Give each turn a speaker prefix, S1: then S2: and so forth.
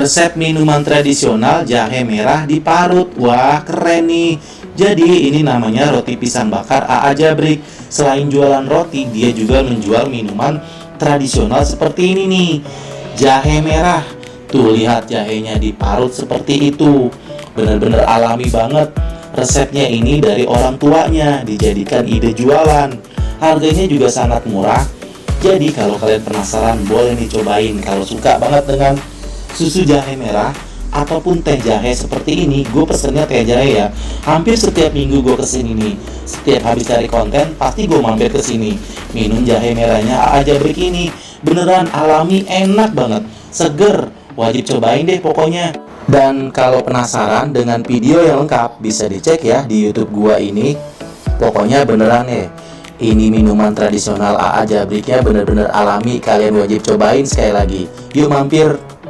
S1: Resep minuman tradisional jahe merah diparut. Wah, keren nih. Jadi ini namanya roti pisang bakar AA Jabrik. Selain jualan roti, dia juga menjual minuman tradisional seperti ini nih. Jahe merah. Tuh, lihat jahenya diparut seperti itu. Bener-bener alami banget. Resepnya ini dari orang tuanya, dijadikan ide jualan. Harganya juga sangat murah. Jadi kalau kalian penasaran, boleh dicobain. Kalau suka banget dengan susu jahe merah ataupun teh jahe seperti ini, gue pesennya teh jahe ya. Hampir setiap minggu gue kesini nih. Setiap habis cari konten, pasti gue mampir kesini. Minum jahe merahnya AA Jabrik ini. Beneran alami, enak banget, seger. Wajib cobain deh pokoknya. Dan kalau penasaran dengan video yang lengkap, bisa dicek ya di YouTube gua ini. Pokoknya beneran ini minuman tradisional AA Jabriknya bener-bener alami. Kalian wajib cobain sekali lagi. Yuk mampir.